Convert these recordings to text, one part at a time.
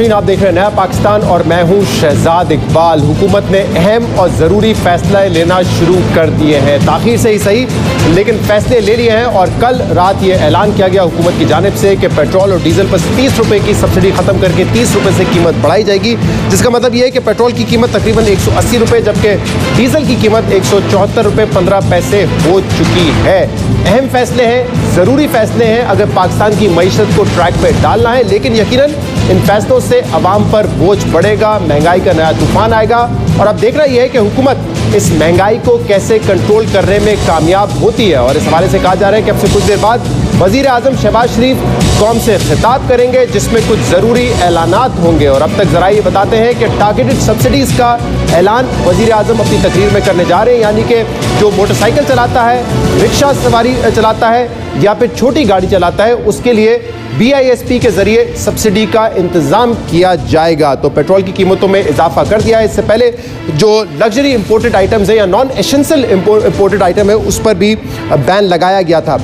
आप देख रहे हैं नया पाकिस्तान और मैं हूं शहजाद इकबाल। हुकूमत ने अहम और ज़रूरी फैसले लेना शुरू कर दिए हैं, ताख़ीर से ही सही लेकिन फैसले ले लिए हैं। और कल रात ये ऐलान किया गया हुकूमत की जानिब से कि पेट्रोल और डीजल पर 30 रुपये की सब्सिडी ख़त्म करके 30 रुपये से कीमत बढ़ाई जाएगी, जिसका मतलब ये है कि पेट्रोल की कीमत तकरीबन 180 रुपये जबकि डीजल की कीमत 174 रुपये 15 पैसे हो चुकी है। अहम फैसले हैं, ज़रूरी फैसले हैं अगर पाकिस्तान की मईशत को ट्रैक पर डालना है, लेकिन यकीनन इन फैसलों से अवाम पर बोझ बढ़ेगा, महंगाई का नया तूफान आएगा। और अब देखना यह है कि हुकूमत इस महंगाई को कैसे कंट्रोल करने में कामयाब होती है। और इस हवाले से कहा जा रहा है कि अब से कुछ देर बाद वज़ीर आज़म शहबाज शरीफ कौम से खिताब करेंगे, जिसमें कुछ ज़रूरी ऐलानात होंगे। और अब तक ज़रा ये बताते हैं कि टारगेटेड सब्सिडीज़ का ऐलान वज़ीर आज़म अपनी तकरीर में करने जा रहे हैं, यानी कि जो मोटरसाइकिल चलाता है, रिक्शा सवारी चलाता है या फिर छोटी गाड़ी चलाता है, उसके लिए BISP के जरिए सब्सिडी का इंतजाम किया जाएगा। तो पेट्रोल की कीमतों में इजाफा कर दिया है। इससे पहले जो लग्जरी इंपोर्टेड आइटम्स है या नॉन एसेंशियल इंपोर्टेड आइटम है उस पर भी बैन लगाया गया था।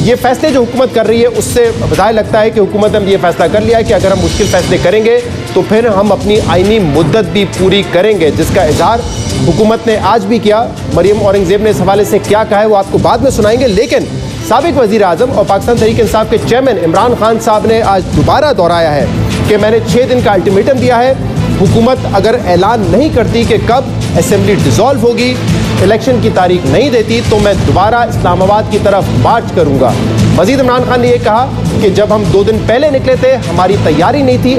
ये फैसले जो हुकूमत कर रही है उससे ज़ाहिर लगता है कि हुकूमत ने ये फैसला कर लिया है कि अगर हम मुश्किल फैसले करेंगे तो फिर हम अपनी आईनी मुद्दत भी पूरी करेंगे, जिसका इजहार हुकूमत ने आज भी किया। मरियम औरंगज़ेब ने इस हवाले से क्या कहा है वो आपको बाद में सुनाएंगे, लेकिन साबिक वज़ीर आज़म और पाकिस्तान तहरीक इंसाफ के चेयरमैन इमरान खान साहब ने आज दोबारा दोहराया है कि मैंने 6 दिन का अल्टीमेटम दिया है। हुकूमत अगर ऐलान नहीं करती कि कब असेंबली डिसॉल्व होगी, इलेक्शन की तारीख नहीं देती, तो मैं दोबारा इस्लामाबाद की तरफ मार्च करूंगा। मजीद इमरान खान ने यह कहा कि जब हम 2 दिन पहले निकले थे हमारी तैयारी नहीं थी,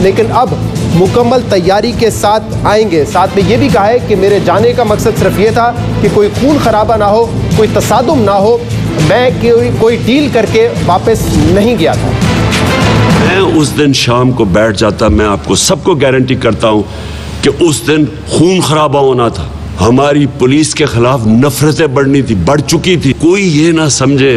लेकिन अब मुकम्मल तैयारी के साथ आएंगे। साथ में यह भी कहा है कि मेरे जाने का मकसद सिर्फ ये था कि कोई खून खराबा ना हो, कोई तसादुम ना हो, मैं कोई डील करके वापस नहीं गया था। मैं उस दिन शाम को बैठ जाता, मैं आपको सबको गारंटी करता हूं कि उस दिन खून खराबा होना था। हमारी पुलिस के खिलाफ नफरतें बढ़ चुकी थी। कोई ये ना समझे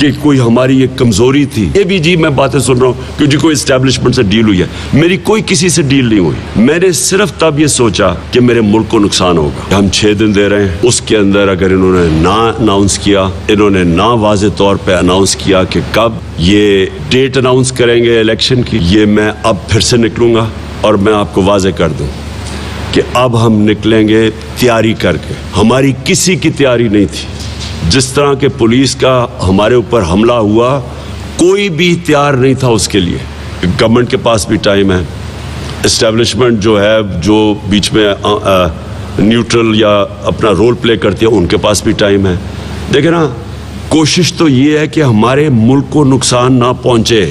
कि कोई हमारी ये कमजोरी थी। ये भी जी मैं बातें सुन रहा हूँ कि जी कोई एस्टेब्लिशमेंट से डील हुई है, मेरी कोई किसी से डील नहीं हुई। मैंने सिर्फ तब ये सोचा कि मेरे मुल्क को नुकसान होगा। हम 6 दिन दे रहे हैं, उसके अंदर अगर इन्होंने ना अनाउंस किया, इन्होंने ना वाज़े तौर पे अनाउंस किया कि कब ये डेट अनाउंस करेंगे इलेक्शन की, ये मैं अब फिर से निकलूंगा और मैं आपको वाज़े कर दूं कि अब हम निकलेंगे तैयारी करके। हमारी किसी की तैयारी नहीं थी। जिस तरह के पुलिस का हमारे ऊपर हमला हुआ, कोई भी तैयार नहीं था उसके लिए। गवर्नमेंट के पास भी टाइम है, एस्टेब्लिशमेंट जो है, जो बीच में न्यूट्रल या अपना रोल प्ले करती है, उनके पास भी टाइम है। देखिए ना, कोशिश तो ये है कि हमारे मुल्क को नुकसान ना पहुंचे,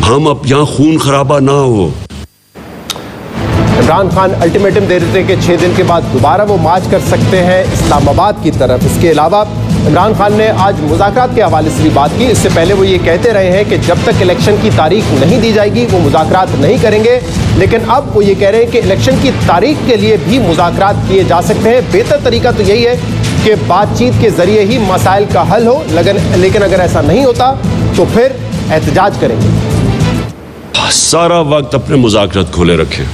हम अब यहाँ खून खराबा ना हो। इमरान खान अल्टीमेटम दे रहे थे कि 6 दिन के बाद दोबारा वो मार्च कर सकते हैं इस्लामाबाद की तरफ। इसके अलावा इमरान खान ने आज मुज़ाकरात के हवाले से भी बात की। इससे पहले वो ये कहते रहे हैं कि जब तक इलेक्शन की तारीख नहीं दी जाएगी वो मुज़ाकरात नहीं करेंगे, लेकिन अब वो ये कह रहे हैं कि इलेक्शन की तारीख के लिए भी मुज़ाकरात किए जा सकते हैं। बेहतर तरीका तो यही है कि बातचीत के ज़रिए ही मसाइल का हल हो, लेकिन अगर ऐसा नहीं होता तो फिर एहतजाज करेंगे। सारा वक्त अपने मुज़ाकरात खोले रखें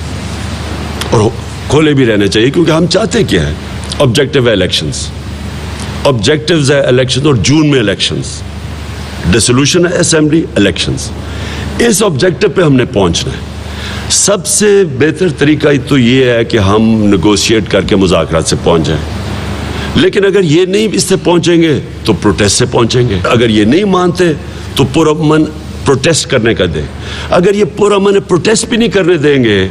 और खोले भी रहने चाहिए, क्योंकि हम चाहते क्या है, ऑब्जेक्टिव है इलेक्शंस, ऑब्जेक्टिव्स है इलेक्शन और जून में इलेक्शंस, डिसोल्यूशन है असेंबली, इलेक्शंस। इस ऑब्जेक्टिव पे हमने पहुंचना है। सबसे बेहतर तरीका तो ये है कि हम नेगोशिएट करके मुज़ाकरात से पहुंच जाएं। लेकिन अगर ये नहीं इससे पहुंचेंगे तो प्रोटेस्ट से पहुंचेंगे। अगर ये नहीं मानते तो पुरअमन प्रोटेस्ट करने का दें। अगर ये पुरअमन प्रोटेस्ट भी नहीं करने देंगे,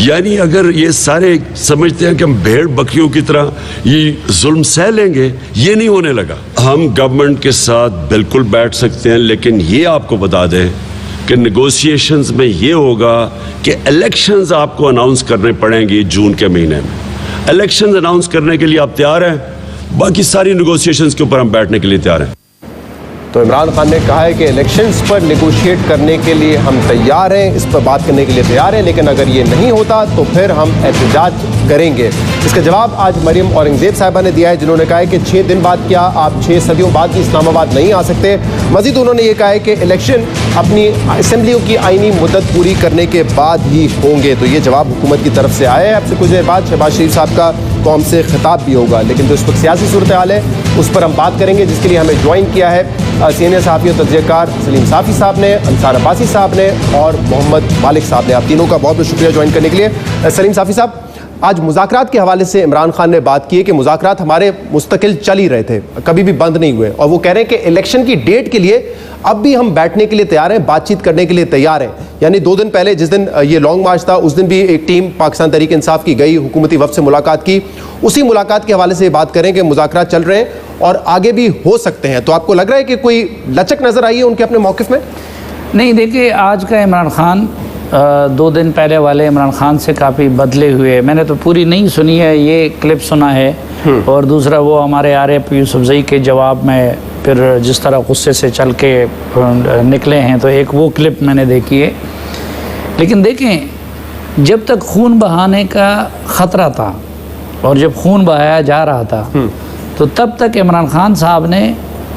यानी अगर ये सारे समझते हैं कि हम भेड़ बकरियों की तरह ये जुल्म सह लेंगे, ये नहीं होने लगा। हम गवर्नमेंट के साथ बिल्कुल बैठ सकते हैं, लेकिन ये आपको बता दें कि नेगोशिएशंस में ये होगा कि इलेक्शंस आपको अनाउंस करने पड़ेंगी जून के महीने में। इलेक्शंस अनाउंस करने के लिए आप तैयार हैं? बाकी सारी नेगोशिएशंस के ऊपर हम बैठने के लिए तैयार हैं। तो इमरान खान ने कहा है कि इलेक्शंस पर नेगोशिएट करने के लिए हम तैयार हैं, इस पर बात करने के लिए तैयार हैं, लेकिन अगर ये नहीं होता तो फिर हम एहतजाज करेंगे। इसका जवाब आज मरियम औरंगज़ेब साहिबा ने दिया है, जिन्होंने कहा है कि 6 दिन बाद क्या आप 6 सदियों बाद भी इस्लामाबाद नहीं आ सकते। मजीद उन्होंने ये कहा है कि इलेक्शन अपनी असेंबलियों की आईनी मुद्दत पूरी करने के बाद ही होंगे। तो ये जवाब हुकूमत की तरफ से आया है। अब से कुछ देर बाद शहबाज शरीफ साहब का कौम से खिताब भी होगा, लेकिन जो इस वक्त सियासी सूरत हाल है उस पर हम बात करेंगे, जिसके लिए हमें ज्वाइन किया है सीनियर सहाफ़ी और तजज़ियाकार सलीम साफ़ी साहब ने, अंसार अब्बासी साहब ने और मोहम्मद मालिक साहब ने। आप तीनों का बहुत बहुत शुक्रिया ज्वाइन करने के लिए। सलीम साफ़ी साहब, आज मुज़ाकरात के हवाले से इमरान खान ने बात की है कि मुज़ाकरात हमारे मुस्तकिल चल ही रहे थे, कभी भी बंद नहीं हुए, और वो कह रहे हैं कि इलेक्शन की डेट के लिए अब भी हम बैठने के लिए तैयार हैं, बातचीत करने के लिए तैयार हैं। यानी 2 दिन पहले जिस दिन ये लॉन्ग मार्च था, उस दिन भी एक टीम पाकिस्तान तहरीक इंसाफ की गई, हुकूमती वफ़द से मुलाकात की। उसी मुलाकात के हवाले से ये बात करें कि मुज़ाकरात चल रहे हैं और आगे भी हो सकते हैं। तो आपको लग रहा है कि कोई लचक नज़र आई है उनके अपने मौक़िफ़ में? नहीं, देखिए, आज का इमरान खान 2 दिन पहले वाले इमरान खान से काफ़ी बदले हुए। मैंने तो पूरी नहीं सुनी है, ये क्लिप सुना है। और दूसरा वो हमारे आरिफ यूसुफजई के जवाब में फिर जिस तरह गुस्से से चल के निकले हैं, तो एक वो क्लिप मैंने देखी है। लेकिन देखें, जब तक खून बहाने का ख़तरा था और जब खून बहाया जा रहा था, तो तब तक इमरान खान साहब ने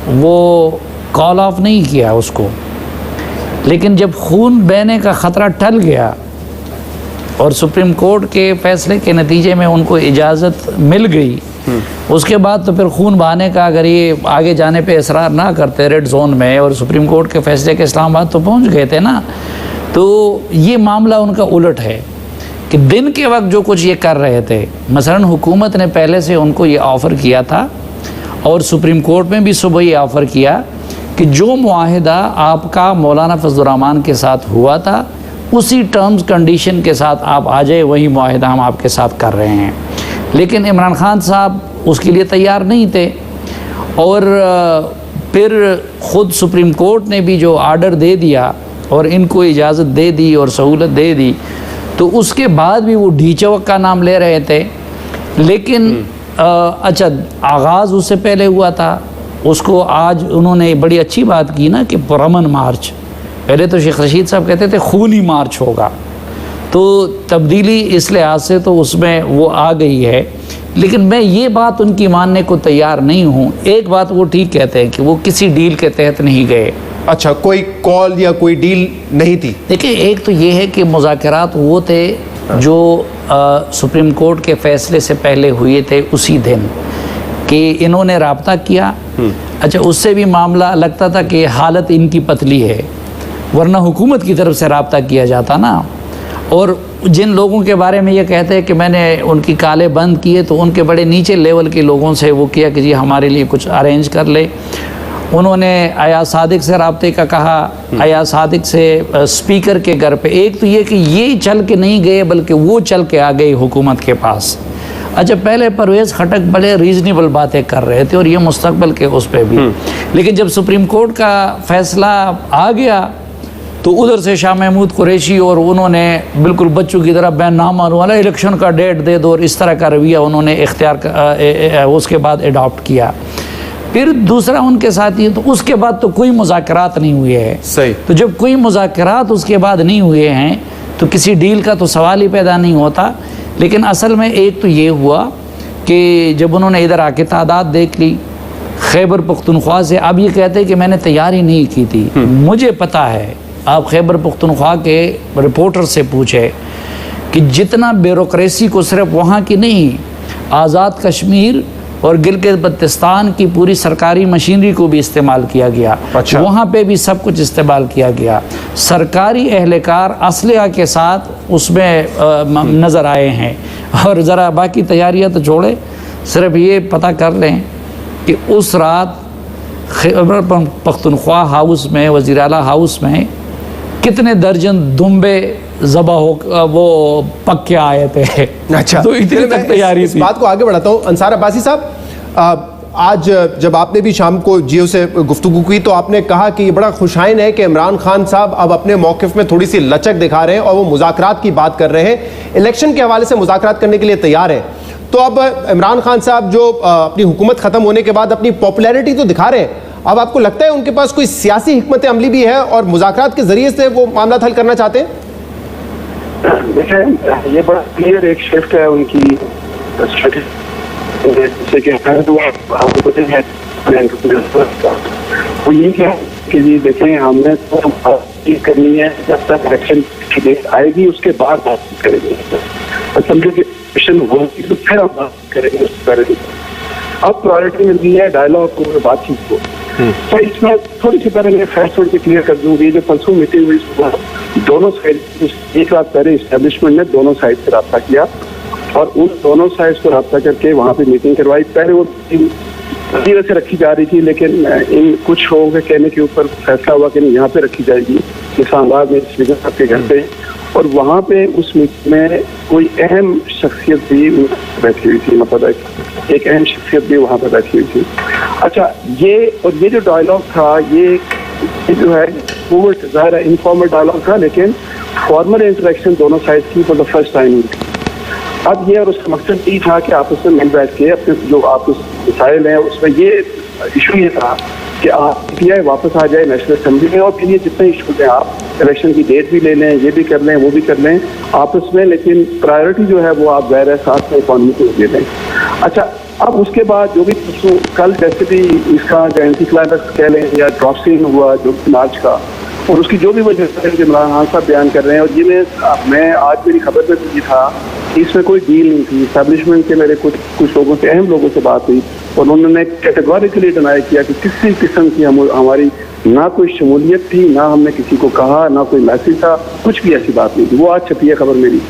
वो कॉल ऑफ नहीं किया उसको। लेकिन जब खून बहने का ख़तरा टल गया और सुप्रीम कोर्ट के फैसले के नतीजे में उनको इजाज़त मिल गई, उसके बाद तो फिर खून बहाने का अगर ये आगे जाने पे इसरार ना करते रेड जोन में, और सुप्रीम कोर्ट के फैसले के इस्लामाबाद तो पहुंच गए थे ना, तो ये मामला उनका उलट है कि दिन के वक्त जो कुछ ये कर रहे थे, मसलन हुकूमत ने पहले से उनको ये ऑफ़र किया था और सुप्रीम कोर्ट में भी सुबह ये ऑफ़र किया कि जो मुआहिदा आपका मौलाना फजलुर रहमान के साथ हुआ था, उसी टर्म्स कंडीशन के साथ आप आ जाए, वही मुआहिदा हम आपके साथ कर रहे हैं। लेकिन इमरान खान साहब उसके लिए तैयार नहीं थे, और फिर ख़ुद सुप्रीम कोर्ट ने भी जो आर्डर दे दिया और इनको इजाज़त दे दी और सहूलत दे दी, तो उसके बाद भी वो ढीचवक का नाम ले रहे थे। लेकिन अच्छा, आगाज़ उससे पहले हुआ था, उसको आज उन्होंने बड़ी अच्छी बात की ना कि पुरअमन मार्च। पहले तो शेख रशीद साहब कहते थे खूनी मार्च होगा, तो तब्दीली इस लिहाज से तो उसमें वो आ गई है। लेकिन मैं ये बात उनकी मानने को तैयार नहीं हूँ। एक बात वो ठीक कहते हैं कि वो किसी डील के तहत नहीं गए। अच्छा, कोई कॉल या कोई डील नहीं थी? देखिए, एक तो ये है कि मुज़ाकरात वो थे जो सुप्रीम कोर्ट के फैसले से पहले हुए थे उसी दिन, कि इन्होंने राब्ता किया। अच्छा, उससे भी मामला लगता था कि हालत इनकी पतली है, वरना हुकूमत की तरफ से राब्ता किया जाता ना। और जिन लोगों के बारे में ये कहते हैं कि मैंने उनकी काले बंद किए, तो उनके बड़े नीचे लेवल के लोगों से वो किया कि जी हमारे लिए कुछ अरेंज कर ले। उन्होंने अयाज सादिक से राब्ते का कहा, अयाज सादिक से स्पीकर के घर पे। एक तो ये कि ये चल के नहीं गए, बल्कि वो चल के आ गए हुकूमत के पास। अच्छा, पहले परवेज़ खटक बड़े रीज़नेबल बातें कर रहे थे और ये मुस्तकबिल के उस पर भी, लेकिन जब सुप्रीम कोर्ट का फैसला आ गया तो उधर से शाह महमूद कुरैशी और उन्होंने बिल्कुल बच्चों की तरह बैन ना मानने वाला इलेक्शन का डेट दे दो, और इस तरह का रवैया उन्होंने उसके बाद एडॉप्ट किया। फिर दूसरा उनके साथ ये, तो उसके बाद तो कोई मुज़ाकरात नहीं हुए हैं। सही। तो जब कोई मुज़ाकरात उसके बाद नहीं हुए हैं तो किसी डील का तो सवाल ही पैदा नहीं होता। लेकिन असल में एक तो ये हुआ कि जब उन्होंने इधर आके तादाद देख ली खैबर पख्तूनख्वा से, अब ये कहते हैं कि मैंने तैयारी नहीं की थी। मुझे पता है, आप खैबर पख्तूनख्वा के रिपोर्टर से पूछे कि जितना ब्यूरोक्रेसी को सिर्फ वहाँ की नहीं, आज़ाद कश्मीर और गिलगित बल्तिस्तान की पूरी सरकारी मशीनरी को भी इस्तेमाल किया गया। अच्छा। वहाँ पे भी सब कुछ इस्तेमाल किया गया। सरकारी एहलकार असलहा के साथ उसमें नज़र आए हैं। और ज़रा बाकी तैयारियाँ तो छोड़े, सिर्फ ये पता कर लें कि उस रात खैबर पख्तूनख्वा हाउस में, वज़ीर आला हाउस में कितने दर्जन दुम्बे ज़बा हो वो पक के आए थे। अच्छा, तो इतनी तक तैयारी इस थी। बात को आगे बढ़ाता हूँ। अंसार अब्बासी साहब, आज जब आपने भी शाम को जियो से गुफ्तगू की तो आपने कहा कि ये बड़ा खुशाइन है कि इमरान खान साहब अब अपने मौक़िफ़ में थोड़ी सी लचक दिखा रहे हैं और वो मुज़ाकरात की बात कर रहे हैं, इलेक्शन के हवाले से मुज़ाकरात करने के लिए तैयार है। तो अब इमरान खान साहब जो अपनी हुकूमत ख़त्म होने के बाद अपनी पॉपुलैरिटी तो दिखा रहे हैं, अब आपको लगता है उनके पास कोई सियासी हिकमत अमली भी है और मुज़ाकरात के ज़रिए से वो मामला हल करना चाहते हैं? देखिए, ये बड़ा क्लियर एक शिफ्ट है उनकी स्ट्रेटजी, जैसे कि आपको पता है वो ये क्या कि जी देखें, हमने तो बात करनी है जब तक इलेक्शन की डेट आएगी, उसके बाद बात करेंगे। समझो कि इलेक्शन होगी तो फिर हम बात करेंगे उस बारे में। अब प्रायोरिटी मिल गई है डायलॉग को, बातचीत को। तो इसमें थोड़ी सी पहले मैं फैक्ट थोड़ी सी क्लियर कर दूंगी। जो परसों मीटिंग हुई दोनों साइड, एक रात पहले इस्टेब्लिशमेंट ने दोनों साइड से रब्ता किया और उन दोनों साइड को रब्ता करके वहाँ पे मीटिंग करवाई। पहले वो वजह से रखी जा रही थी, लेकिन इन कुछ लोगों के कहने के ऊपर फैसला हुआ कि नहीं, यहाँ पे रखी जाएगी इस्लामाबाद में स्पीकर साहब के घर पे। और वहाँ पे उस मीटिंग में कोई अहम शख्सियत भी बैठी हुई थी, मतलब एक अहम शख्सियत भी वहाँ पे बैठी हुई थी। अच्छा, ये जो डायलॉग था ये जो है वो ज़ाहिर है इनफॉर्मल डायलॉग था, लेकिन फॉर्मल इंटरेक्शन दोनों साइड की फॉर द फर्स्ट टाइम हुई थी। अब ये और उसका मकसद ये था कि आपस में मिल बैठ के अपने जो आपस मिसाइल हैं उसमें ये इशू ये था कि PTI वापस आ जाए नेशनल असेंबली में और फिर ये जितने इशूज हैं आप इलेक्शन की डेट भी ले लें, ये भी कर लें, वो भी कर लें आपस में, लेकिन प्रायोरिटी जो है वो आप ज़ाहिर है साथ में इकॉनमी को दे दें। अच्छा, अब उसके बाद जो भी कल जैसे भी इसका जो एंटी क्लाइमेक्स कह लें या ड्रॉप सीन हुआ जो मार्च का, और उसकी जो भी वजह है इमरान खान साहब बयान कर रहे हैं, और ये मैं आज मेरी खबर में भी था कि इसमें कोई डील नहीं थी। एस्टैब्लिशमेंट के मेरे कुछ लोगों से, अहम लोगों से बात हुई और उन्होंने कैटेगोरिकली डिनाई किया कि किसी किस्म की हमारी ना कोई शमूलियत थी, ना हमने किसी को कहा, ना कोई मैसेज था, कुछ भी ऐसी बात नहीं थी। वो आज छपी है खबर मेरी।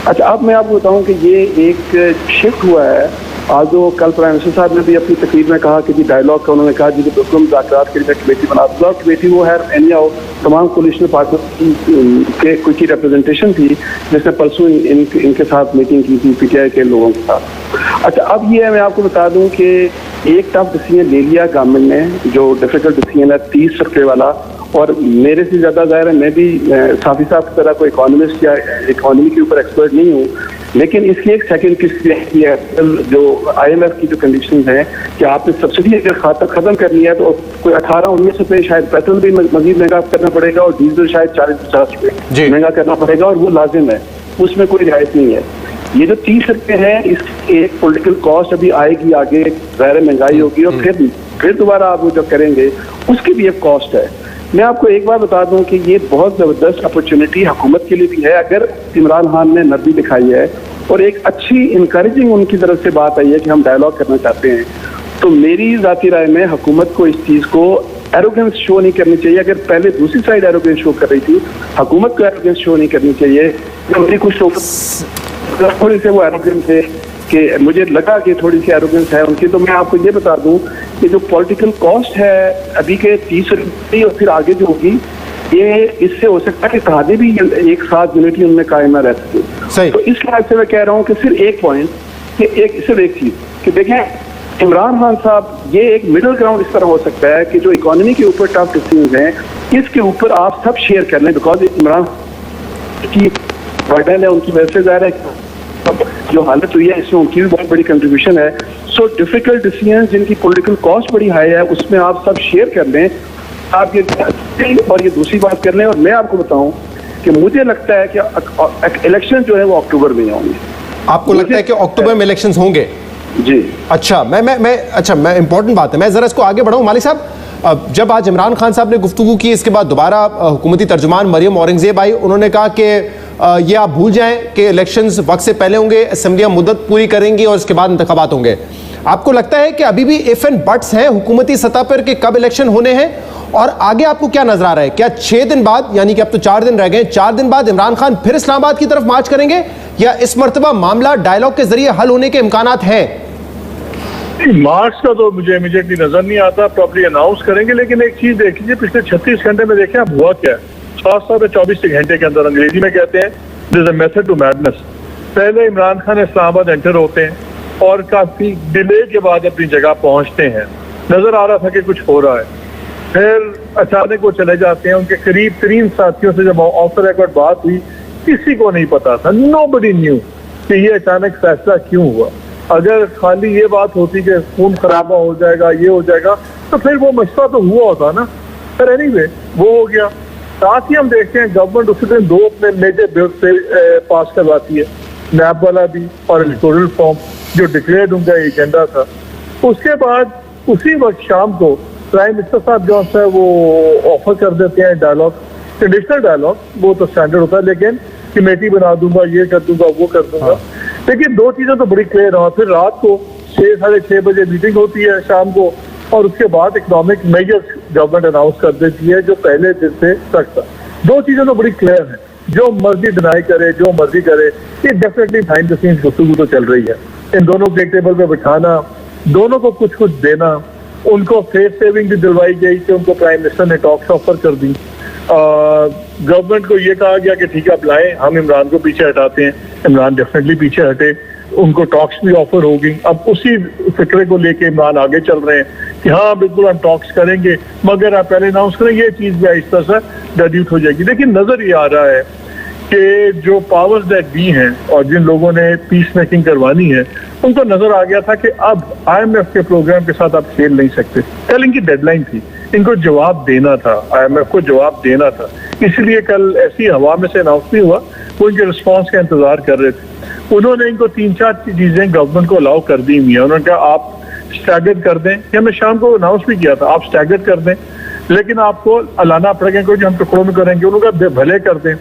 अच्छा, अब मैं आपको बताऊं कि ये एक शिफ्ट हुआ है। आज जो कल प्राइम मिनिस्टर साहब ने भी अपनी तकरीर में कहा कि जी डायलॉग का उन्होंने कहा जी बिल्कुल मुज़ाकरात के लिए कमेटी बना दो। कमेटी वो है एनी आओ तमाम कोलिशनल पार्टियों की रिप्रेजेंटेशन थी जिसने परसों इनके साथ मीटिंग की थी PTI के लोगों के साथ। अच्छा, अब ये मैं आपको बता दूं कि एक टफ डिसीजन ले लिया गवर्नमेंट ने, जो डिफिकल्ट डिसीजन है 30 रुपये वाला, और मेरे से ज़्यादा ज़ाहिर है मैं भी साफी साहब की तरह कोई इकोनॉमिस्ट या इकोनॉमी के ऊपर एक्सपर्ट नहीं हूँ, लेकिन इसकी एक सेकंड किस्त है जो IMF की जो कंडीशंस हैं कि आपने सब्सिडी अगर ख़त्म करनी है तो कोई 18-19 रुपये शायद पेट्रोल भी मजीद महंगा करना पड़ेगा और डीजल शायद 40-50 रुपये महंगा करना पड़ेगा, और वो लाजिम है, उसमें कोई रियायत नहीं है। ये जो 30 रुपये है इसकी एक पॉलिटिकल कॉस्ट अभी आएगी आगे, ज़ाहिर महंगाई होगी और फिर दोबारा आप वो जो करेंगे उसकी भी एक कॉस्ट है। मैं आपको एक बार बता दूं कि ये बहुत ज़बरदस्त अपॉर्चुनिटी हुकूमत के लिए भी है अगर इमरान खान ने नरमी दिखाई है और एक अच्छी इनकरेजिंग उनकी तरफ से बात आई है कि हम डायलॉग करना चाहते हैं। तो मेरी ज़ाती राय में हुकूमत को इस चीज़ को एरोगेंस शो नहीं करनी चाहिए। अगर पहले दूसरी साइड एरोगेंस शो कर रही थी, हुकूमत को एरोगेंस शो नहीं करनी चाहिए। मेरी कुछ लोग थोड़ी से वो एरोगेंस है कि मुझे लगा कि थोड़ी सी एरोगेंस है उनकी। तो मैं आपको ये बता दूं कि जो पॉलिटिकल कॉस्ट है अभी के 30 रुपये और फिर आगे जो होगी, ये इससे हो सकता है कि इत्तेहादी भी एक साथ यूनिटी उनमें कायम न रह सके। तो इस लिहाज से मैं कह रहा हूँ कि सिर्फ एक पॉइंट कि सिर्फ एक चीज़ कि देखें इमरान खान साहब, ये एक मिडिल ग्राउंड इस तरह हो सकता है कि जो इकोनॉमी के ऊपर टफ डिसीजन हैं इसके ऊपर आप सब शेयर कर लें, बिकॉज इमरान की बर्डन है उनकी वजह से ज़ाहिर है जो हालत हुई है इसमें उनकी भी बहुत बड़ी कंट्रीब्यूशन है। सो डिफिकल्ट डिसीजन जिनकी पॉलिटिकल कॉस्ट बड़ी हाई है उसमें आप सब शेयर कर लें, आप ये और ये दूसरी बात कर लें। और मैं आपको बताऊं कि मुझे लगता है कि इलेक्शन जो है वो अक्टूबर में होंगे। आपको लगता है कि अक्टूबर में इलेक्शन होंगे? जी। अच्छा, मैं इंपॉर्टेंट बात है, मैं जरा इसको आगे बढ़ाऊं। मालिक साहब, जब आज इमरान खान साहब ने गुफ्तगू की इसके बाद दोबारा हुकूमती तर्जुमान मरियम औरंगजेब आई, उन्होंने कहा कि ये आप भूल जाएं कि इलेक्शंस वक्त से पहले होंगे, असेंबलियां मुद्दत पूरी करेंगी और इसके बाद इंतखाबात होंगे। आपको लगता है कि अभी भी इफ एंड बट्स हैं हुकूमती सतह पर कि कब इलेक्शन होने हैं? और आगे आपको क्या नजर आ रहा है? क्या 6 दिन बाद, यानी कि अब तो 4 दिन रह गए, 4 दिन बाद इमरान खान फिर इस्लामाबाद की तरफ मार्च करेंगे या इस मरतबा मामला डायलॉग के जरिए हल होने के इम्कानात हैं? मार्च का तो मुझे इमीडिएटली नजर नहीं आता, प्रॉपर्ली अनाउंस करेंगे। लेकिन एक चीज देख लीजिए, पिछले 36 घंटे में देखें आप हुआ क्या है। खासतौर पर 24 घंटे के अंदर, अंग्रेजी में कहते हैं there is a method to madness. पहले इमरान खान इस्लामाबाद एंटर होते हैं और काफी डिले के बाद अपनी जगह पहुंचते हैं, नजर आ रहा था कि कुछ हो रहा है, फिर अचानक वो चले जाते हैं। उनके करीब तरीन साथियों से जब ऑफ द रिकॉर्ड बात हुई, किसी को नहीं पता था, नोबडी न्यू कि ये अचानक फैसला क्यों हुआ। अगर खाली ये बात होती कि खून खराबा हो जाएगा, ये हो जाएगा, तो फिर वो मसला तो हुआ होता ना। पर एनीवे वो हो गया। साथ ही हम देखते हैं गवर्नमेंट उसी दिन 2 अपने मेजर बिल से पास करवाती है, नैब वाला भी और इलेक्टोरल फॉर्म जो डिक्लेयर्ड उनका एजेंडा था। उसके बाद उसी वक्त शाम को प्राइम मिनिस्टर साहब जो है वो ऑफर कर देते हैं डायलॉग, ट्रेडिशनल डायलॉग, वो तो स्टैंडर्ड होता है, लेकिन कमेटी बना दूंगा, ये कर दूंगा, वो कर दूंगा। लेकिन 2 चीजें तो बड़ी क्लियर हुआ। फिर रात को 6 साढ़े 6 बजे मीटिंग होती है शाम को, और उसके बाद इकोनॉमिक मेजर्स गवर्नमेंट अनाउंस कर देती है जो पहले दिन से तक था। दो चीजें तो बड़ी क्लियर हैं, जो मर्जी डिनाई करे, जो मर्जी करे, ये डेफिनेटली बिहाइंड द सीन्स गुफ्तगू तो चल रही है। इन दोनों के टेबल पे बिठाना, दोनों को कुछ कुछ देना, उनको फेस सेविंग भी दिलवाई गई कि उनको प्राइम मिनिस्टर ने टॉक्स ऑफर कर दी। गवर्नमेंट को ये कहा गया कि ठीक है आप लाएं, हम इमरान को पीछे हटाते हैं। इमरान डेफिनेटली पीछे हटे, उनको टॉक्स भी ऑफर होगी। अब उसी फिक्रे को लेके इमरान आगे चल रहे हैं कि हाँ बिल्कुल हम टॉक्स करेंगे, मगर आप पहले अनाउंस करें, ये चीज भी आहिस्ता सा डाइल्यूट हो जाएगी। लेकिन नजर ये आ रहा है कि जो पावर्स दैट बी हैं और जिन लोगों ने पीस मेकिंग करवानी है, उनको नजर आ गया था कि अब IMF के प्रोग्राम के साथ आप खेल नहीं सकते। कल इनकी डेडलाइन थी, इनको जवाब देना था, IMF को जवाब देना था, इसलिए कल ऐसी हवा में से अनाउंस नहीं हुआ। वो इनके रिस्पॉन्स का इंतजार कर रहे थे। उन्होंने इनको 3-4 चीजें गवर्नमेंट को अलाउ कर दी हुई है। उन्होंने कहा आप स्टैगर्ड कर दें, या मैं शाम को अनाउंस भी किया था, आप स्टैगर्ड कर दें, लेकिन आपको अलाना पड़ेगा क्योंकि हम टुकड़ों में करेंगे। उन्होंने भले कर दें,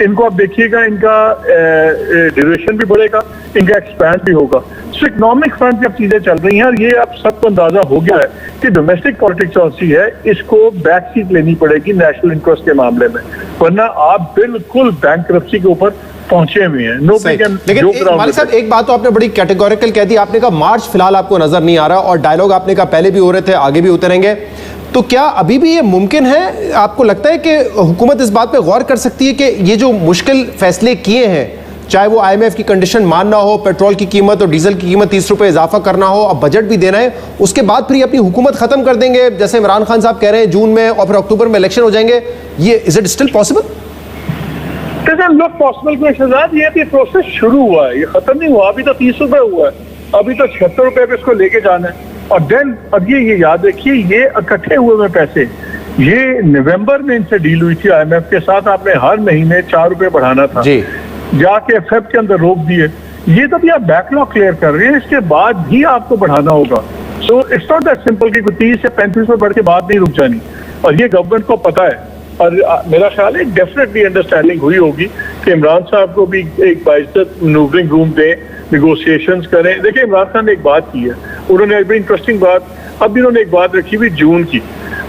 इनको आप देखिएगा, इनका ड्यूरेशन भी बढ़ेगा, इनका एक्सपैंड भी होगा। सो इकोनॉमिक फ्रंट पे अब चीजें चल रही हैं, और ये अब सबको अंदाजा हो गया है कि डोमेस्टिक पॉलिटिक्स ऐसी है, इसको बैक सीट लेनी पड़ेगी नेशनल इंटरेस्ट के मामले में, वरना आप बिल्कुल बैंकरप्सी के ऊपर पहुंचे हुए हैं। लेकिन मालिक साहब, एक बात तो आपने बड़ी कैटेगोरिकल कह दी, आपने कहा मार्च फिलहाल आपको नजर नहीं आ रहा, और डायलॉग आपने कहा पहले भी हो रहे थे, आगे भी उतरेंगे। तो क्या अभी भी ये मुमकिन है, आपको लगता है कि हुकूमत इस बात पे गौर कर सकती है कि ये जो मुश्किल फैसले किए हैं, चाहे वो IMF की कंडीशन मानना हो, पेट्रोल की कीमत और डीजल की कीमत 30 रुपए इजाफा करना हो, अब बजट भी देना है, उसके बाद फिर ये अपनी हुकूमत खत्म कर देंगे, जैसे इमरान खान साहब कह रहे हैं जून में, और फिर अक्टूबर में इलेक्शन हो जाएंगे, ये is it still possible? Not possible कोई शहजाद, ये भी प्रोसेस शुरू हुआ है, ये खत्म नहीं हुआ। अभी तो 30 रुपए हुआ है, अभी तो 76 रुपए पे इसको लेके जाना है। और देन अब ये याद रखिए, ये इकट्ठे हुए में पैसे, ये नवंबर में इनसे डील हुई थी IMF के साथ, आपने हर महीने 4 रुपए बढ़ाना था जी, जाके फेब के अंदर रोक दिए। ये तो भी आप बैकलॉग क्लियर कर रहे हैं, इसके बाद भी आपको बढ़ाना होगा। So it's not that simple कि 30 से 35 रुपए बढ़ के बाद नहीं रुक जानी, और ये गवर्नमेंट को पता है। और मेरा ख्याल है डेफिनेटली अंडरस्टैंडिंग हुई होगी कि इमरान साहब को भी एक बाइज्जत मैनूवरिंग रूम दें, निगोशिएशंस करें। देखिए इमरान खान ने एक बात की है, उन्होंने एक बड़ी इंटरेस्टिंग बात, अब इन्होंने एक बात रखी हुई जून की,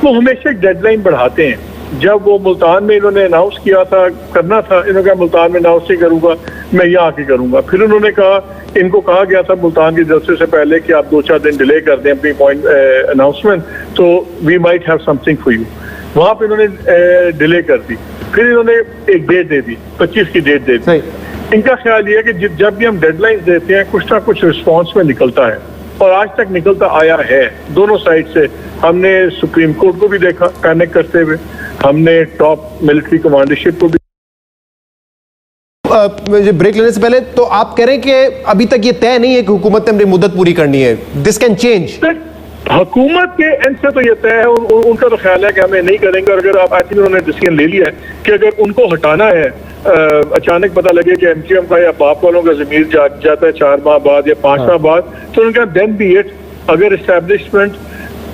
वो हमेशा एक डेडलाइन बढ़ाते हैं। जब वो मुल्तान में इन्होंने अनाउंस किया था, करना था, इन्होंने कहा मुल्तान में अनाउंस नहीं करूंगा, मैं यहाँ आके करूंगा। फिर उन्होंने कहा, इनको कहा गया था मुल्तान के जलसे से पहले कि आप 2-4 दिन डिले कर दें अपनी पॉइंट अनाउंसमेंट, तो we might have something for you. वहां पे इन्होंने डिले कर दी, फिर इन्होंने एक डेट दे दी, 25 की डेट दे दी। इनका ख्याल ये है कि जब भी हम डेडलाइन देते हैं, कुछ ना कुछ रिस्पॉन्स में निकलता है, और आज तक निकलता आया है दोनों साइड से। हमने सुप्रीम कोर्ट को भी देखा पैनिक करते हुए, हमने टॉप मिलिट्री कमांडरशिप को भी। ब्रेक लेने से पहले तो आप कह रहे हैं कि अभी तक ये तय नहीं है कि हुकूमत ने अपनी मुद्दत पूरी करनी है, दिस कैन चेंज। हुकूमत के एंड से तो ये तय है, उनका तो ख्याल है कि हमें नहीं करेंगे। और अगर आप एक्चुअली उन्होंने डिसीजन ले लिया है कि अगर उनको हटाना है, अचानक पता लगे कि MQM का या बाप वालों का जमीर जाग जाता है 4 माह बाद या 5 माह बाद, तो उनका देन बी इट। अगर एस्टैब्लिशमेंट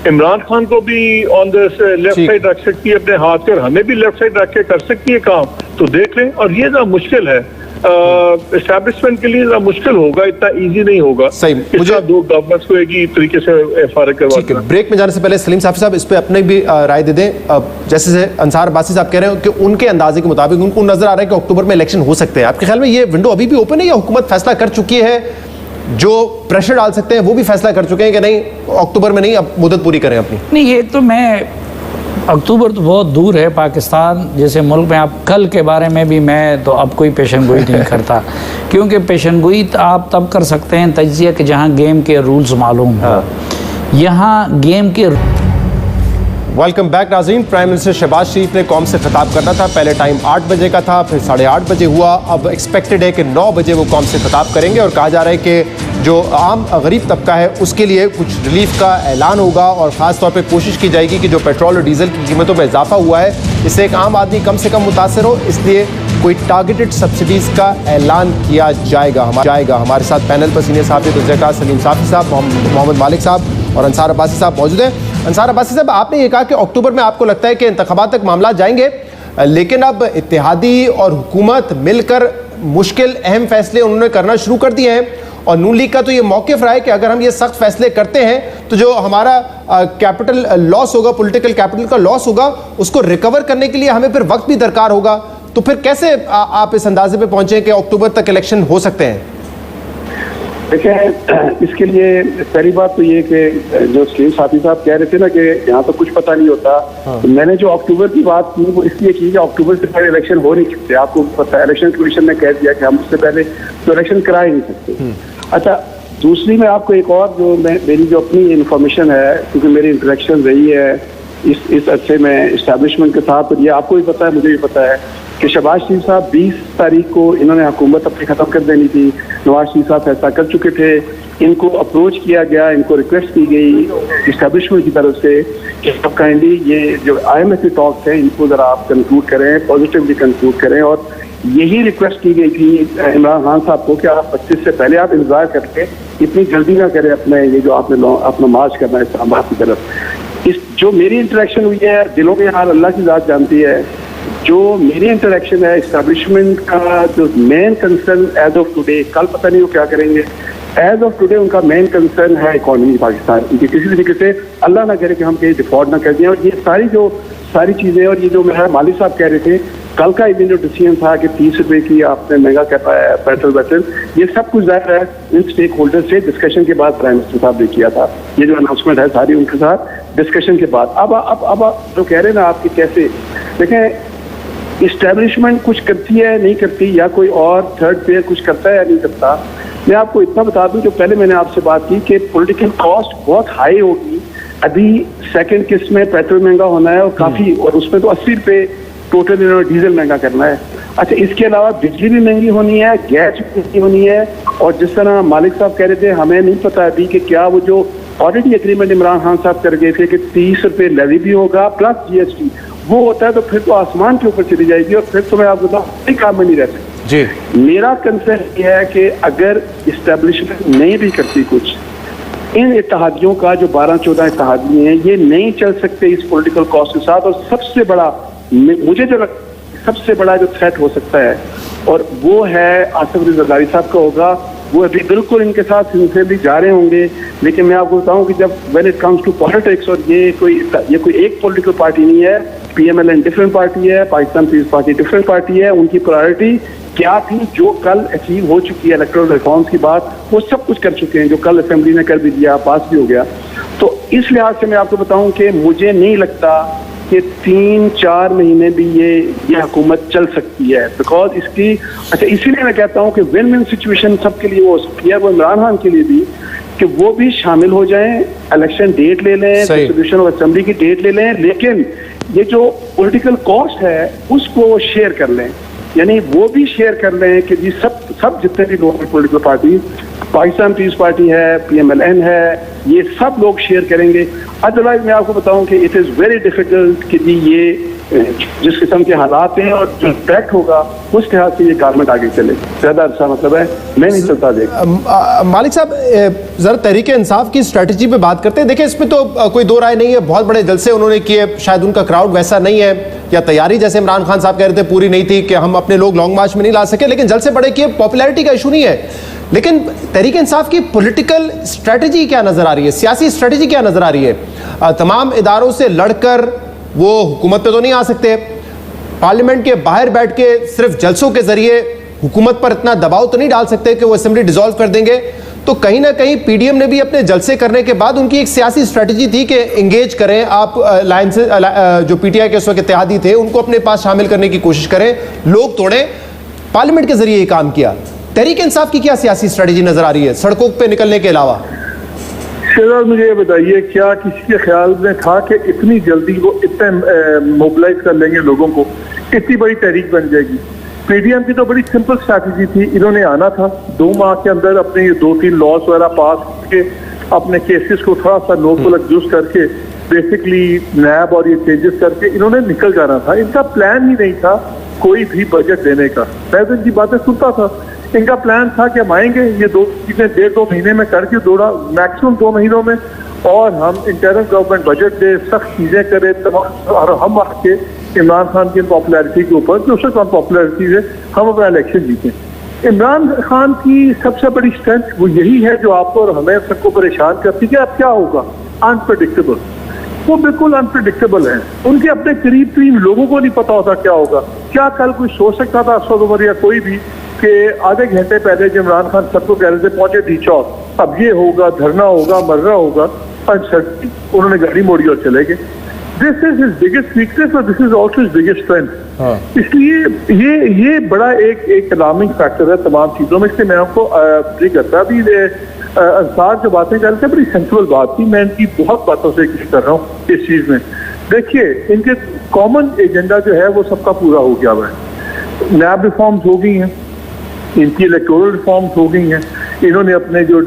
इमरान खान को भी ऑन द लेफ्ट साइड रख सकती है अपने हाथ पे, और हमें भी लेफ्ट साइड रख के कर सकती है काम, तो देख लें। और ये ना मुश्किल है, एस्टैब्लिशमेंट के लिए मुश्किल होगा, इतना इजी नहीं होगा। सही, मुझे दो गवर्नमेंट्स को एक ही तरीके से फारिग करवा। ब्रेक में जाने से पहले सलीम साहब इस पे अपने भी राय दे दें। जैसे अंसार अब्बासी साहब कह रहे हैं कि उनके अंदाजे के मुताबिक उनको नजर आ रहा है कि अक्टूबर में इलेक्शन हो सकते हैं। आपके ख्याल में ये विंडो अभी भी ओपन है, या हुकूमत फैसला कर चुकी है, जो प्रेशर डाल सकते हैं वो भी फैसला कर चुके हैं कि नहीं अक्टूबर में नहीं, अब मुद्दत पूरी करें अपनी? नहीं, एक तो मैं, अक्टूबर तो बहुत दूर है, पाकिस्तान जैसे मुल्क में आप कल के बारे में भी मैं तो अब कोई पेशनगोई नहीं करता, क्योंकि पेशनगोई आप तब कर सकते हैं तज्जिया कि जहाँ गेम के रूल्स मालूम हो। यहाँ गेम के वेलकम बैक नाज़रीन। प्राइम मिनिस्टर शहबाज शरीफ ने कौम से खिताब करना था, पहले टाइम 8 बजे का था, फिर 8:30 बजे हुआ, अब एक्सपेक्टेड है कि 9 बजे वो कौम से खिताब करेंगे। और कहा जा रहा है कि जो आम गरीब तबका है उसके लिए कुछ रिलीफ का ऐलान होगा, और ख़ास तौर पे कोशिश की जाएगी कि जो पेट्रोल और डीजल की कीमतों में इजाफा हुआ है, इससे एक आम आदमी कम से कम मुतासर हो, इसलिए कोई टारगेटेड सब्सिडीज़ का ऐलान किया जाएगा। हमारे साथ पैनल पर सीनियर साहब तज़किरा सलीम साफ़ी साहब, मोहम्मद मालिक साहब और अंसार अब्बासी साहब मौजूद हैं। अंसार अब्बासी साहब, आपने ये कहा कि अक्टूबर में आपको लगता है कि इंतखाबात तक मामला जाएंगे, लेकिन अब इत्तेहादी और हुकूमत मिलकर मुश्किल अहम फैसले उन्होंने करना शुरू कर दिए हैं, और नून लीग का तो ये मौक़िफ़ रहा है कि अगर हम ये सख्त फैसले करते हैं तो जो हमारा कैपिटल लॉस होगा, पॉलिटिकल कैपिटल का लॉस होगा, उसको रिकवर करने के लिए हमें फिर वक्त भी दरकार होगा। तो फिर कैसे आप इस अंदाजे पे पहुंचे कि अक्टूबर तक इलेक्शन हो सकते हैं? देखिए, इसके लिए पहली बात तो ये कि जो सलीम साथी साहब कह रहे थे ना कि यहाँ तो कुछ पता नहीं होता, तो मैंने जो अक्टूबर की बात की वो इसलिए की कि अक्टूबर से पहले इलेक्शन हो नहीं सकते। आपको पता है, इलेक्शन कमीशन ने कह दिया कि हम उससे पहले तो इलेक्शन करा ही नहीं सकते। अच्छा, दूसरी में आपको एक और जो मेरी जो अपनी इंफॉर्मेशन है, क्योंकि मेरी इंटरेक्शन रही है इस अरसे में इस्टेब्लिशमेंट के साथ, और ये आपको भी पता है, मुझे भी पता है कि शहबाज शरीफ साहब 20 तारीख को इन्होंने हुकूमत अपनी ख़त्म कर देनी थी। नवाज शरीफ साहब फैसला कर चुके थे, इनको अप्रोच किया गया, इनको रिक्वेस्ट की गई इस्टेब्लिशमेंट की तरफ से कि आप काइंडली ये जो IMF के टॉक्स हैं इनको ज़रा आप कंक्लूड करें, पॉजिटिवली कंक्लूड करें। और यही रिक्वेस्ट की गई थी इमरान खान साहब को कि आप 25 से पहले आप इंतजार करके इतनी जल्दी ना करें अपने ये जो आपने अपना मार्च करना है इस्लामाबाद की तरफ। इस जो मेरी इंटरेक्शन हुई है, दिलों के हाल अल्लाह की ज़ात जानती है, जो मेरी इंटरेक्शन है इस्टेब्लिशमेंट का जो main concern as of today, कल पता नहीं वो क्या करेंगे, एज ऑफ टुडे उनका मेन कंसर्न है इकॉनमी पाकिस्तान की। किसी तरीके से अल्लाह ना करे कि हम कहीं डिफॉल्ट ना कर दें। और ये सारी चीज़ें, और ये जो मेरा माली साहब कह रहे थे कल का जो डिसीजन था कि 30 रुपए की आपने महंगा कहता है पेट्रोल, ये सब कुछ जाहिर है इन स्टेक होल्डर से डिस्कशन के बाद प्राइम मिनिस्टर साहब ने किया था। ये जो अनाउंसमेंट है सारी उनके साथ डिस्कशन के बाद। अब जो कह रहे हैं ना आपके कैसे देखें, इस्टेब्लिशमेंट कुछ करती है नहीं करती, या कोई और थर्ड पेयर कुछ करता है या नहीं करता। मैं आपको इतना बता दूं, जो पहले मैंने आपसे बात की कि पॉलिटिकल कॉस्ट बहुत हाई होगी। अभी सेकंड किस्त में पेट्रोल महंगा होना है और काफ़ी, और उसमें तो 80 रुपये टोटल इन्होंने डीजल महंगा करना है। अच्छा, इसके अलावा बिजली भी महंगी होनी है, गैस भी महंगी होनी है। और जिस तरह मालिक साहब कह रहे थे, हमें नहीं पता अभी कि क्या वो जो ऑलरेडी एग्रीमेंट इमरान खान साहब कर गए थे कि 30 रुपये लेवी भी होगा प्लस GST, वो होता है तो फिर तो आसमान के ऊपर चली जाएगी और फिर तो मैं आपको बताऊँ कोई काम में नहीं रह सकती जी। मेरा कंसर्न ये है कि अगर इस्टेब्लिशमेंट नहीं भी करती कुछ, इन इत्तेहादियों का जो 12-14 इत्तेहादी हैं ये नहीं चल सकते इस पॉलिटिकल कॉस्ट के साथ। और सबसे बड़ा मुझे जो सबसे बड़ा जो थ्रेट हो सकता है और वो है आसिफ अली जरदारी साहब का होगा। वो अभी बिल्कुल इनके साथ सिंसियरली जा रहे होंगे, लेकिन मैं आपको बताऊं कि जब when it comes to politics, और ये कोई एक पॉलिटिकल पार्टी नहीं है, PMLN डिफरेंट पार्टी है, Pakistan Peoples Party different party है। उनकी प्रायोरिटी क्या थी, जो कल अचीव हो चुकी है इलेक्टोरल रिफॉर्म्स की बात, वो सब कुछ कर चुके हैं, जो कल असेंबली ने कर भी दिया, पास भी हो गया। तो इस लिहाज से मैं आपको बताऊं कि मुझे नहीं लगता कि 3-4 महीने भी ये हुकूमत चल सकती है, बिकॉज इसकी अच्छा इसीलिए मैं कहता हूं कि विन विन सिचुएशन सबके लिए हो सकती है, वो इमरान खान के लिए भी, कि वो भी शामिल हो जाएं, इलेक्शन डेट ले लें, डिस्ट्रीब्यूशन ऑफ असेंबली की डेट ले लें, लेकिन ये जो पॉलिटिकल कॉस्ट है उसको शेयर कर लें। यानी वो भी शेयर कर लें कि जी सब जितने भी लोग हैं political party, Pakistan Peoples Party है, PMLN है, ये सब लोग शेयर करेंगे। अदरवाइज मैं आपको बताऊं कि इट इज़ वेरी डिफिकल्ट कि जी ये जिस किस्म के हालात हैं और जो इम्पैक्ट होगा उस लिहाज से ये गवर्नमेंट आगे चले, ज़्यादा अच्छा मतलब है मैं नहीं चलता देख। मालिक साहब, ज़रा तहरीक इंसाफ की स्ट्रेटजी पे बात करते हैं। देखिए, इसमें तो कोई दो राय नहीं है, बहुत बड़े जलसे उन्होंने किए, शायद उनका क्राउड वैसा नहीं है, या तैयारी जैसे इमरान खान साहब कह रहे थे पूरी नहीं थी कि हम अपने लोग लॉन्ग मार्च में नहीं ला सके, लेकिन जलसे बड़े किए, पॉपुलैरिटी का इशू नहीं है। लेकिन तहरीक इंसाफ की पॉलिटिकल स्ट्रेटजी क्या नजर आ रही है, सियासी स्ट्रेटजी क्या नजर आ रही है? तमाम इदारों से लड़कर वो हुकूमत पे तो नहीं आ सकते, पार्लियामेंट के बाहर बैठ के सिर्फ जलसों के जरिए हुकूमत पर इतना दबाव तो नहीं डाल सकते कि वो असेंबली डिसॉल्व कर देंगे। तो कहीं ना कहीं PDM ने भी अपने जलसे करने के बाद उनकी एक सियासी स्ट्रेटजी थी कि इंगेज करें आप लाइन से, जो PTI के उस वक्त इत्तेहादी थे उनको अपने पास शामिल करने की कोशिश करें, लोग तोड़ें, पार्लियामेंट के जरिए ये काम किया। तहरीक इंसाफ की क्या सियासी स्ट्रेटजी नजर आ रही है सड़कों पे निकलने के अलावा? शेहजाद, मुझे ये बताइए, क्या किसी के ख्याल में था कि इतनी जल्दी वो इतने मोबिलाइज कर लेंगे लोगों को, इतनी बड़ी तहरीक बन जाएगी? PDM की तो बड़ी सिंपल स्ट्रैटेजी थी, इन्होंने आना था 2 माह के अंदर अपने ये 2-3 लॉस वगैरह पास करके अपने केसेस को थोड़ा सा लो को एडजस्ट करके बेसिकली नैब और ये चेंजेस करके इन्होंने निकल जाना था। इनका प्लान ही नहीं था कोई भी बजट देने का। मैं तो इनकी बातें सुनता था, इनका प्लान था कि हम आएंगे, ये 2 चीजें 1.5-2 महीने में करके मैक्सिमम 2 महीनों में, और हम इंटरनल गवर्नमेंट बजट दे, सख्त चीजें करें, और हम आके इमरान खान की पॉपुलैरिटी के ऊपर जो उससे कम पॉपुलैरिटी है हम अपना इलेक्शन जीतें। इमरान खान की सबसे बड़ी स्ट्रेंथ वो यही है जो आपको और हमें सबको परेशान करती है। अब क्या होगा? अनप्रेडिक्टेबल। वो बिल्कुल अनप्रेडिक्टेबल है। उनके अपने करीब करीब लोगों को नहीं पता होता क्या होगा। क्या कल कोई सोच सकता था असद उमर या कोई भी कि आधे घंटे पहले जो इमरान खान सबको कह रहे थे पहुंचे डी चौक, अब ये होगा, धरना होगा, मरना होगा, अनसर्टनिटी, उन्होंने गाड़ी मोड़ी और चले गए। This is his biggest weakness और this is also his biggest strength. इसलिए ये बड़ा एक अलार्मिंग फैक्टर है तमाम चीजों में। इसलिए मैं आपको नहीं करता अभी अंसार जो बातें कर रहे थे बड़ी सेंसिबल बात थी। मैं इनकी बहुत बातों से एग्री कर रहा हूँ इस चीज में। देखिए, इनके कॉमन एजेंडा जो है वो सबका पूरा हो गया हुआ है। नैब रिफॉर्म्स हो गई हैं, इनकी इलेक्टोरल रिफॉर्म्स हो गई हैं, इन्होंने अपने जो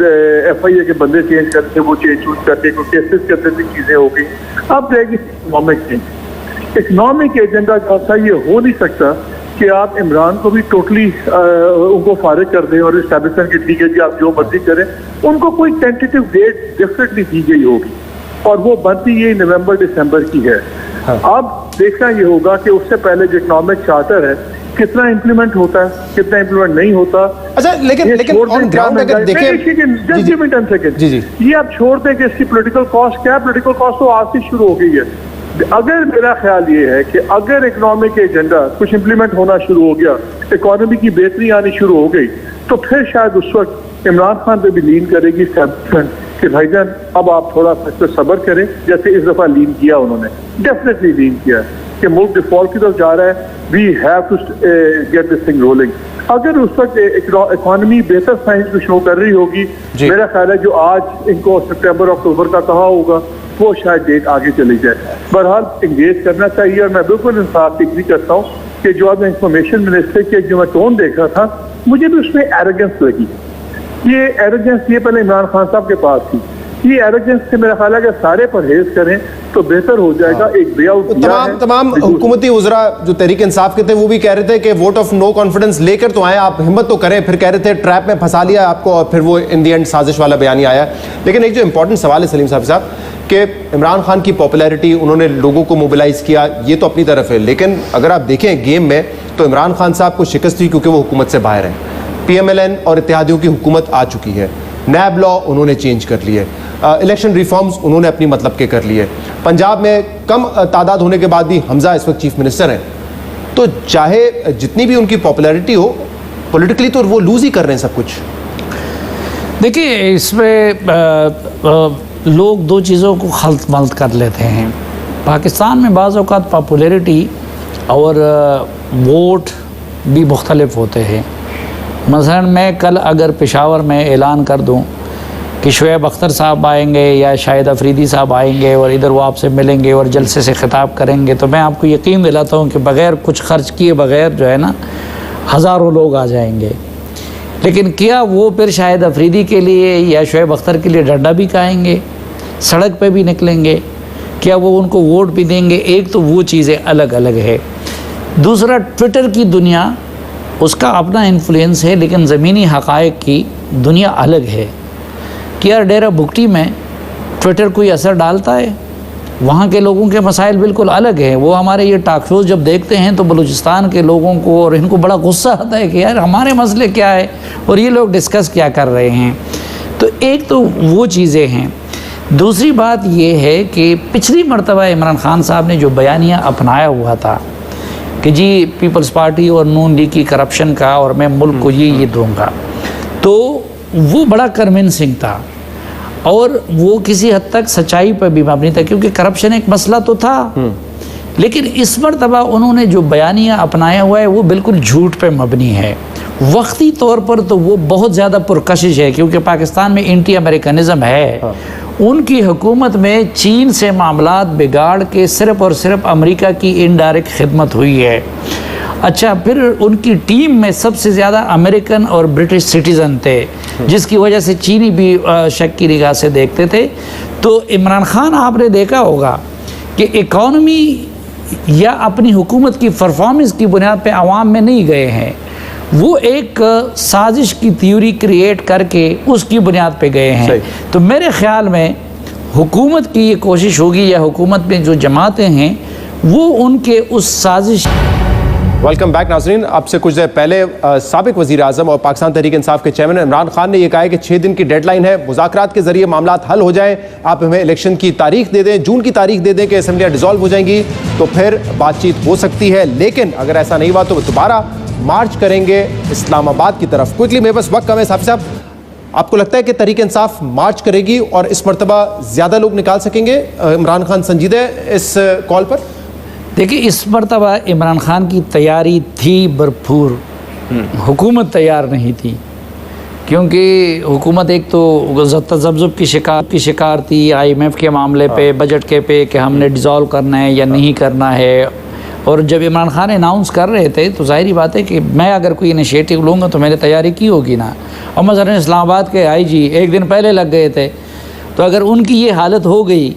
FIA के बंदे चेंज करते वो चेंज करके केसेस करते थे, चीजें हो गई। अब रहेगी इकोनॉमिक चेंज। इकोनॉमिक एजेंडा जो सा ये हो नहीं सकता कि आप इमरान को भी टोटली उनको फारिग कर दें और एस्टैब्लिशमेंट की ठीक है जी आप जो मर्जी करें। उनको कोई टेंटेटिव डेट डेफिनेटली दी गई होगी और वो बनती ये नवंबर दिसंबर की है। अब देखना ये होगा कि उससे पहले जो इकोनॉमिक चार्टर है कितना इंप्लीमेंट होता है, कितना इंप्लीमेंट नहीं होता। अच्छा, लेकिन ऑन ग्राउंड अगर देखें, ये आप छोड़ दें कि इसकी पॉलिटिकल कॉस्ट क्या है। पॉलिटिकल कॉस्ट तो आज से शुरू हो गई है। अगर मेरा ख्याल ये है कि अगर इकोनॉमिक एजेंडा कुछ इंप्लीमेंट होना शुरू हो गया, इकोनॉमी की बेहतरी आनी शुरू हो गई, तो फिर शायद उस वक्त इमरान खान पे भी लीन करेगी एस्टैब्लिशमेंट कि भाईजान अब आप थोड़ा सा सब्र करें, जैसे इस दफा लीन किया उन्होंने, डेफिनेटली लीन किया है कि मुल्क डिफॉल्ट की तरफ जा रहा है। We have to get this thing rolling. अगर उस वक्त इकोनॉमी बेहतर साइंस को शो कर रही होगी, मेरा ख्याल है जो आज इनको सितंबर अक्टूबर का कहा होगा वो शायद डेट आगे चली जाए। बहरहाल इंगेज करना चाहिए और मैं बिल्कुल इंसाफ की एग्री करता हूँ कि जो आज इंफॉर्मेशन मिनिस्टर के जो मैं टोन देख रहा था, मुझे भी उसमें एरोगेंस लगी। ये एरोगेंस ये पहले इमरान खान साहब के पास थी। ये एरोगेंस से मेरा ख्याल है कि सारे परहेज करें तो बेहतर हो जाएगा। एक वे आउट तमाम हुकूमती उज़रा जो तहरीक इंसाफ के थे वो भी कह रहे थे कि वोट ऑफ नो कॉन्फिडेंस लेकर तो आए, आप हिम्मत तो करें। फिर कह रहे थे ट्रैप में फंसा लिया आपको और फिर वो इन दी एंड साजिश वाला बयानी आया। लेकिन एक जो इंपॉर्टेंट सवाल है सलीम साहब कि इमरान खान की पॉपुलैरिटी, उन्होंने लोगों को मोबिलाइज किया, ये तो अपनी तरफ है, लेकिन अगर आप देखें गेम में तो इमरान खान साहब को शिकस्त हुई क्योंकि वो हुकूमत से बाहर हैं। PMLN और इत्तेहादियों की हुकूमत आ चुकी है। नैब लॉ उन्होंने चेंज कर लिए, इलेक्शन रिफॉर्म्स उन्होंने अपनी मतलब के कर लिए। पंजाब में कम तादाद होने के बाद भी हमजा इस वक्त चीफ मिनिस्टर हैं। तो चाहे जितनी भी उनकी पॉपुलैरिटी हो, पॉलिटिकली तो वो लूज ही कर रहे हैं सब कुछ। देखिए, इसमें लोग दो चीज़ों को खल्त मल्त कर लेते हैं। पाकिस्तान में बाज़ औक़ात पॉपुलैरिटी और वोट भी मुख्तलिफ होते हैं। मसलन मैं कल अगर पेशावर में ऐलान कर दूं कि शुएब अख्तर साहब आएंगे या शाहिद अफरीदी साहब आएंगे और इधर वो आपसे मिलेंगे और जलसे से ख़िताब करेंगे, तो मैं आपको यकीन दिलाता हूं कि बग़ैर कुछ ख़र्च किए बग़ैर जो है ना हज़ारों लोग आ जाएंगे। लेकिन क्या वो फिर शाहिद अफरीदी के लिए या शुएब अख्तर के लिए डंडा भी खाएंगे, सड़क पे भी निकलेंगे, क्या वो उनको वोट भी देंगे? एक तो वो चीज़ें अलग अलग है। दूसरा, ट्विटर की दुनिया, उसका अपना इन्फ्लुएंस है, लेकिन ज़मीनी हक़ाइक़ की दुनिया अलग है। कि यार डेरा बुगटी में ट्विटर कोई असर डालता है? वहाँ के लोगों के मसाइल बिल्कुल अलग हैं। वो हमारे ये टॉक शोज़ जब देखते हैं तो बलूचिस्तान के लोगों को और इनको बड़ा गुस्सा आता है कि यार हमारे मसले क्या है और ये लोग डिस्कस क्या कर रहे हैं। तो एक तो वो चीज़ें हैं। दूसरी बात ये है कि पिछली मरतबा इमरान खान साहब ने जो बयानिया अपनाया हुआ था कि जी पीपल्स पार्टी और नून लीग की करप्शन का और मैं मुल्क को ये दूंगा, तो वो बड़ा कन्विंसिंग था और वो किसी हद तक सच्चाई पर भी मबनी था, क्योंकि करप्शन एक मसला तो था। लेकिन इस मरतबा उन्होंने जो बयानिया अपनाया हुआ है वो बिल्कुल झूठ पे मबनी है। वक्ती तौर पर तो वो बहुत ज़्यादा पुरकशिश है, क्योंकि पाकिस्तान में एंटी अमेरिकनिज़म है। उनकी हुकूमत में चीन से मामलात बिगाड़ के सिर्फ़ और सिर्फ अमेरिका की इनडायरेक्ट खिदमत हुई है। अच्छा, फिर उनकी टीम में सबसे ज़्यादा अमेरिकन और ब्रिटिश सिटीज़न थे, जिसकी वजह से चीनी भी शक की निगाह से देखते थे। तो इमरान खान आपने देखा होगा कि इकॉनमी या अपनी हुकूमत की परफॉर्मेंस की बुनियाद पे आवाम में नहीं गए हैं, वो एक साजिश की थ्योरी क्रिएट करके उसकी बुनियाद पे गए हैं। तो मेरे ख़्याल में हुकूमत की ये कोशिश होगी या हुकूमत में जो जमातें हैं वो उनके उस साजिश वेलकम बैक नाजरीन। आपसे कुछ देर पहले साबिक वजीर आजम और पाकिस्तान तहरीक इंसाफ के चेयरमैन इमरान खान ने यह कहा है कि 6 दिन की डेडलाइन है, मुज़ाकरात के जरिए मामला हल हो जाए, आप हमें इलेक्शन की तारीख दे दें, जून की तारीख दे दें कि असेंबलियाँ डिसॉल्व हो जाएंगी तो फिर बातचीत हो सकती है। लेकिन अगर ऐसा नहीं हुआ तो वो दोबारा मार्च करेंगे इस्लामाबाद की तरफ। क्विकली मेरे पास वक्त कम है, साफ़ी साहब आपको लगता है कि तहरीक इंसाफ मार्च करेगी और इस मरतबा ज़्यादा लोग निकाल सकेंगे? इमरान खान संजीदा है इस कॉल पर? देखिए, इस मरतबा इमरान खान की तैयारी थी भरपूर, हुकूमत तैयार नहीं थी, क्योंकि हुकूमत एक तो तज़ब्ज़ुब की शिकार थी IMF के मामले पे, बजट के पे कि हमने डिज़ोल्व करना है या नहीं करना है। और जब इमरान खान अनाउंस कर रहे थे तो ज़ाहिर बात है कि मैं अगर कोई इनिशिएटिव लूँगा तो मैंने तैयारी की होगी ना। और मसलन इस्लामाबाद के IG एक दिन पहले लग गए थे, तो अगर उनकी ये हालत हो गई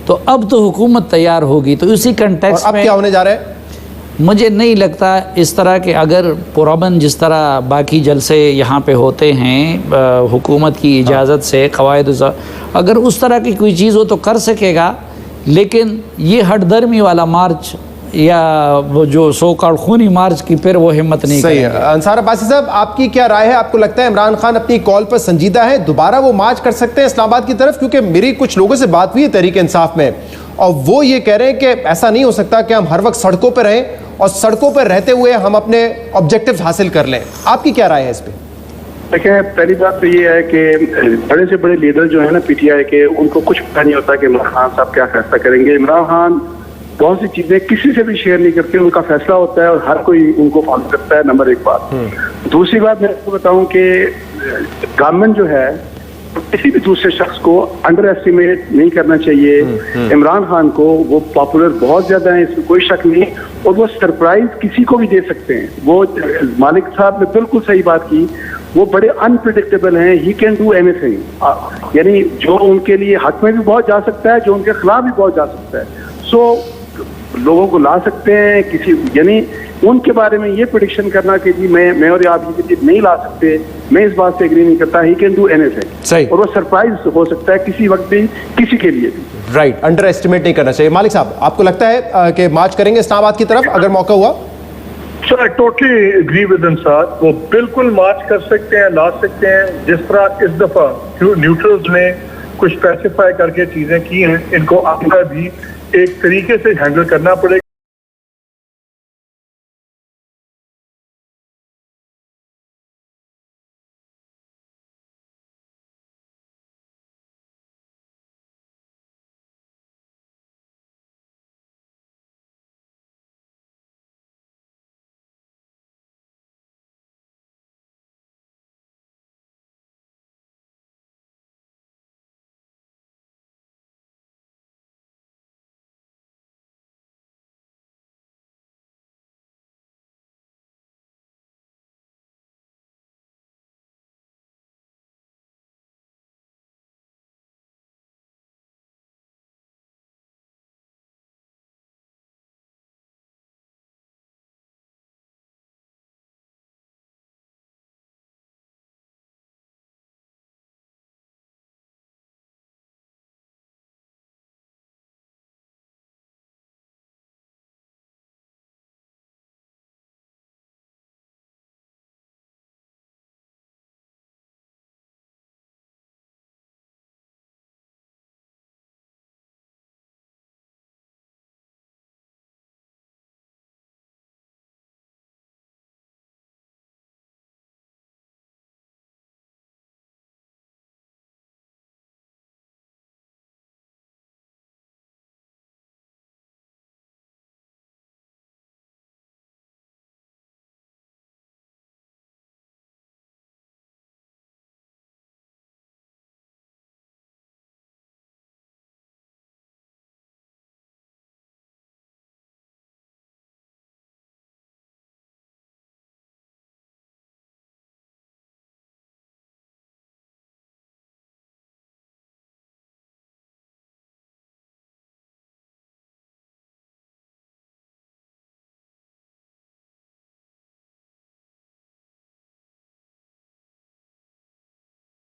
तो अब तो हुकूमत तैयार होगी। तो इसी कंटेक्स्ट में क्या होने जा रहा है? मुझे नहीं लगता इस तरह के, अगर पुरअमन जिस तरह बाकी जलसे यहाँ पे होते हैं हुकूमत की इजाज़त से, क़वायद, अगर उस तरह की कोई चीज़ हो तो कर सकेगा। लेकिन ये हटदर्मी वाला मार्च या वो जो सो कॉल्ड खूनी मार्च की फिर वो हिम्मत नहीं सही है। अंसार अब्बासी साहब, आपकी क्या राय है? आपको लगता है इमरान खान अपनी कॉल पर संजीदा है, दोबारा वो मार्च कर सकते हैं इस्लामाबाद की तरफ? क्योंकि मेरी कुछ लोगों से बात हुई है तहरीक इंसाफ में और वो ये कह रहे हैं कि ऐसा नहीं हो सकता कि हम हर वक्त सड़कों पर रहें और सड़कों पर रहते हुए हम अपने ऑब्जेक्टिव्स हासिल कर लें। आपकी क्या राय है इस पर? देखिए, पहली बात तो ये है कि बड़े से बड़े लीडर जो है ना PTI के, उनको कुछ पता नहीं होता कि इमरान खान साहब क्या फैसला करेंगे। इमरान खान बहुत सी चीजें किसी से भी शेयर नहीं करते, उनका फैसला होता है और हर कोई उनको फॉलो करता है, नंबर एक बात। दूसरी बात मैं आपको बताऊं कि गवर्नमेंट जो है किसी भी दूसरे शख्स को अंडर एस्टिमेट नहीं करना चाहिए। इमरान खान को वो पॉपुलर बहुत ज्यादा है, इसमें कोई शक नहीं, और वो सरप्राइज किसी को भी दे सकते हैं। वो मालिक साहब ने बिल्कुल सही बात की, वो बड़े अनप्रिडिक्टेबल हैं, ही कैन डू एनीथिंग। यानी जो उनके लिए हक में भी बहुत जा सकता है, जो उनके खिलाफ भी बहुत जा सकता है। सो लोगों को ला सकते हैं किसी, यानी उनके बारे में ये प्रेडिक्शन करना कि जी मैं और आप ये चीज नहीं ला सकते, मैं इस बात से एग्री नहीं करता। ही कैन डू एनीथिंग, और वो सरप्राइज हो सकता है किसी वक्त भी, किसी के लिए भी। राइट, अंडर एस्टिमेट नहीं करना चाहिए। मालिक साहब, आपको लगता है कि मार्च करेंगे इस्लामाबाद की तरफ अगर मौका हुआ? Sir, I totally agree with Ansar, वो बिल्कुल मार्च कर सकते हैं, ला सकते हैं। जिस तरह इस दफा न्यूट्रल्स ने कुछ स्पेसिफाई करके चीजें की हैं, इनको आगे भी एक तरीके से हैंडल करना पड़ेगा।